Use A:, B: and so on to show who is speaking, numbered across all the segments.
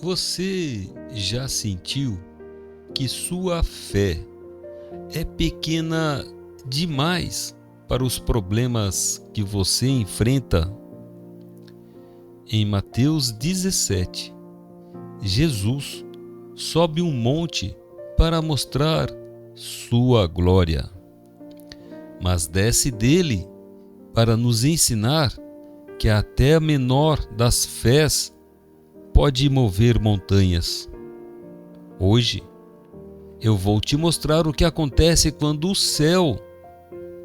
A: Você já sentiu que sua fé é pequena demais para os problemas que você enfrenta? Em Mateus 17, Jesus sobe um monte para mostrar sua glória, mas desce dele para nos ensinar que até a menor das fés pode mover montanhas. Hoje, eu vou te mostrar o que acontece quando o céu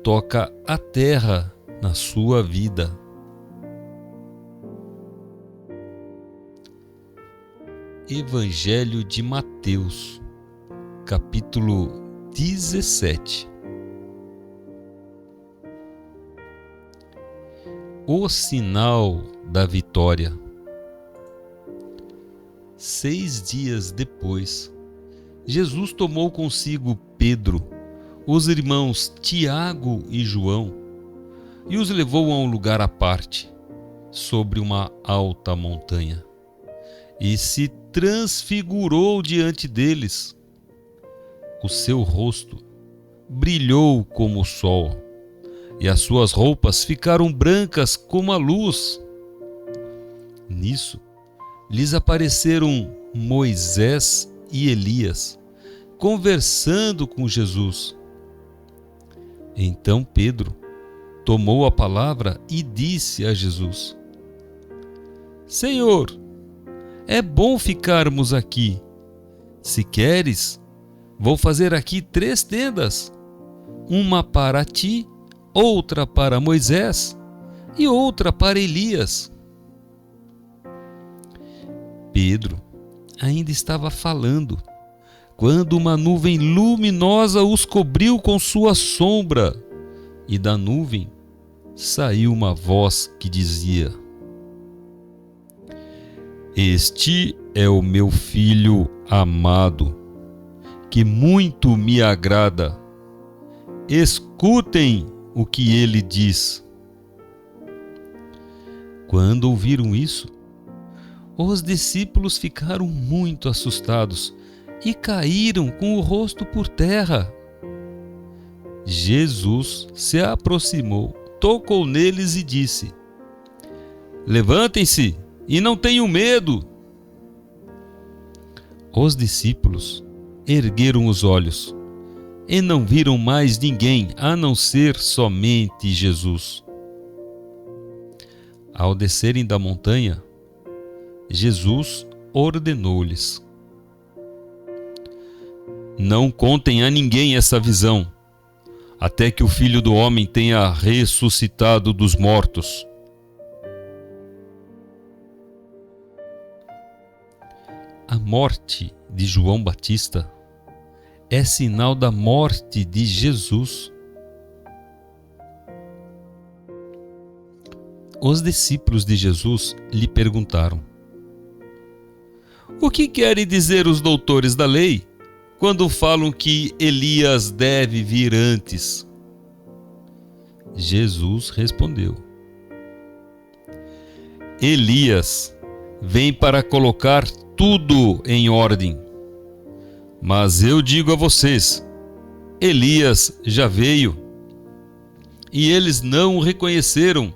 A: toca a terra na sua vida. Evangelho de Mateus, capítulo 17. O sinal da vitória. 6 dias depois, Jesus tomou consigo Pedro, os irmãos Tiago e João, e os levou a um lugar à parte, sobre uma alta montanha, e se transfigurou diante deles. O seu rosto brilhou como o sol, e as suas roupas ficaram brancas como a luz. Nisso, lhes apareceram Moisés e Elias, conversando com Jesus. Então Pedro tomou a palavra e disse a Jesus: Senhor, é bom ficarmos aqui. Se queres, vou fazer aqui 3 tendas, uma para ti, outra para Moisés e outra para Elias. Pedro ainda estava falando, quando uma nuvem luminosa os cobriu com sua sombra, e da nuvem saiu uma voz que dizia: Este é o meu filho amado, que muito me agrada. Escutem o que ele diz. Quando ouviram isso, os discípulos ficaram muito assustados e caíram com o rosto por terra. Jesus se aproximou, tocou neles e disse: Levantem-se e não tenham medo. Os discípulos ergueram os olhos e não viram mais ninguém a não ser somente Jesus. Ao descerem da montanha, Jesus ordenou-lhes: Não contem a ninguém essa visão, até que o Filho do Homem tenha ressuscitado dos mortos. A morte de João Batista é sinal da morte de Jesus. Os discípulos de Jesus lhe perguntaram: O que querem dizer os doutores da lei quando falam que Elias deve vir antes? Jesus respondeu: Elias vem para colocar tudo em ordem. Mas eu digo a vocês, Elias já veio, e eles não o reconheceram.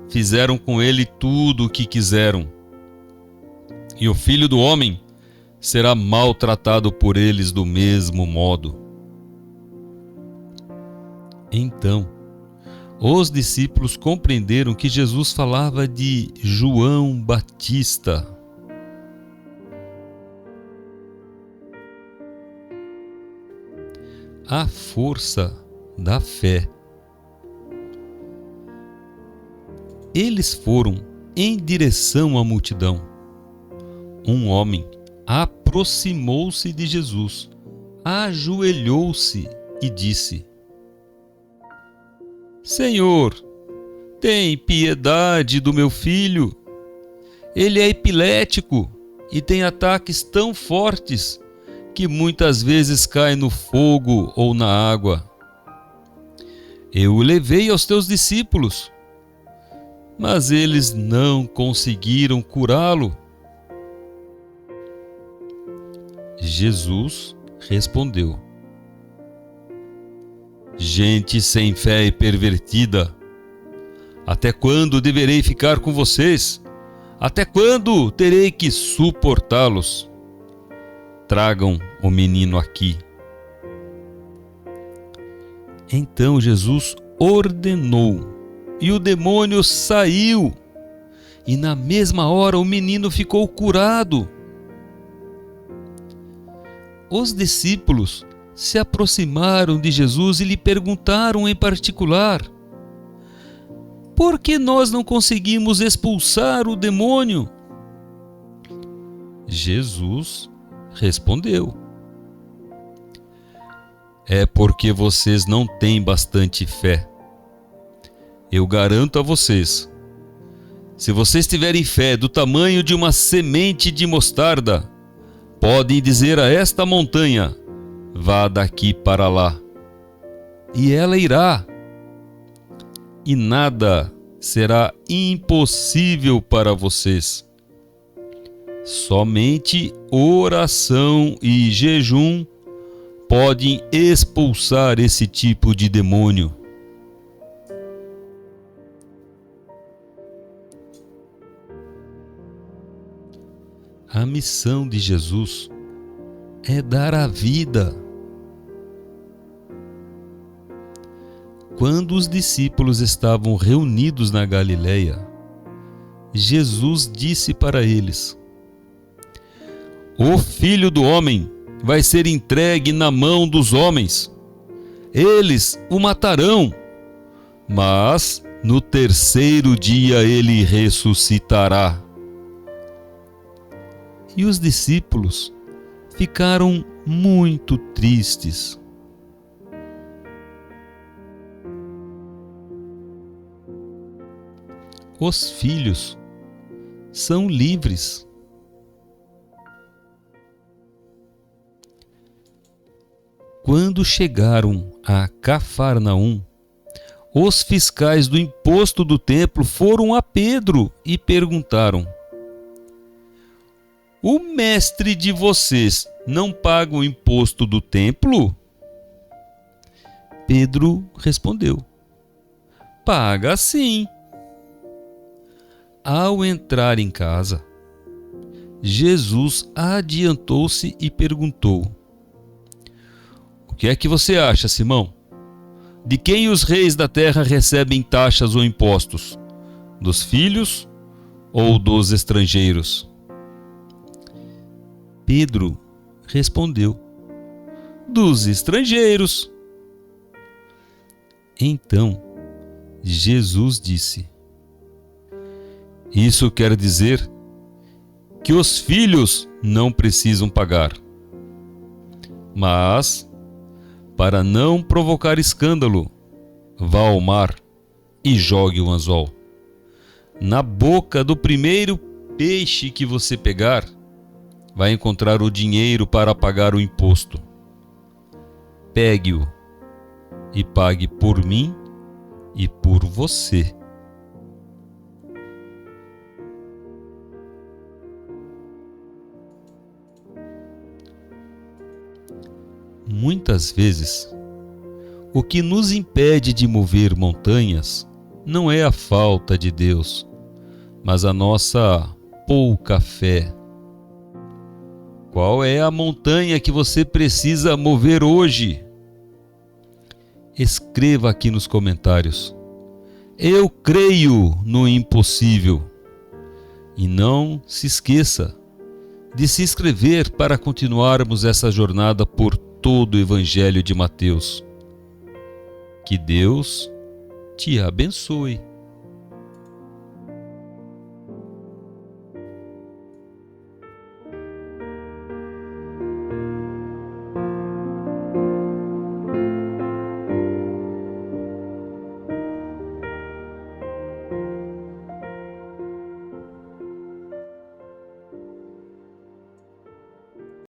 A: Fizeram com ele tudo o que quiseram. E o Filho do Homem será maltratado por eles do mesmo modo. Então, os discípulos compreenderam que Jesus falava de João Batista. A força da fé. Eles foram em direção à multidão. Um homem aproximou-se de Jesus, ajoelhou-se e disse: Senhor, tem piedade do meu filho. Ele é epilético e tem ataques tão fortes que muitas vezes cai no fogo ou na água. Eu o levei aos teus discípulos, mas eles não conseguiram curá-lo. Jesus respondeu: Gente sem fé e pervertida, até quando deverei ficar com vocês? Até quando terei que suportá-los? Tragam o menino aqui. Então Jesus ordenou, e o demônio saiu, e na mesma hora o menino ficou curado. Os discípulos se aproximaram de Jesus e lhe perguntaram em particular: por que nós não conseguimos expulsar o demônio? Jesus respondeu: é porque vocês não têm bastante fé. Eu garanto a vocês, se vocês tiverem fé do tamanho de uma semente de mostarda, podem dizer a esta montanha: vá daqui para lá, e ela irá. E nada será impossível para vocês. Somente oração e jejum podem expulsar esse tipo de demônio. A missão de Jesus é dar a vida. Quando os discípulos estavam reunidos na Galileia, Jesus disse para eles: o Filho do Homem vai ser entregue na mão dos homens. Eles o matarão, mas no terceiro dia ele ressuscitará. E os discípulos ficaram muito tristes. Os filhos são livres. Quando chegaram a Cafarnaum, os fiscais do imposto do templo foram a Pedro e perguntaram: o mestre de vocês não paga o imposto do templo? Pedro respondeu: paga sim. Ao entrar em casa, Jesus adiantou-se e perguntou: o que é que você acha, Simão? De quem os reis da terra recebem taxas ou impostos? Dos filhos ou dos estrangeiros? Pedro respondeu: dos estrangeiros. Então Jesus disse: isso quer dizer que os filhos não precisam pagar. Mas, para não provocar escândalo, vá ao mar e jogue o anzol. Na boca do primeiro peixe que você pegar, vai encontrar o dinheiro para pagar o imposto. Pegue-o e pague por mim e por você. Muitas vezes, o que nos impede de mover montanhas não é a falta de Deus, mas a nossa pouca fé. Qual é a montanha que você precisa mover hoje? Escreva aqui nos comentários: eu creio no impossível. E não se esqueça de se inscrever para continuarmos essa jornada por todo o Evangelho de Mateus. Que Deus te abençoe.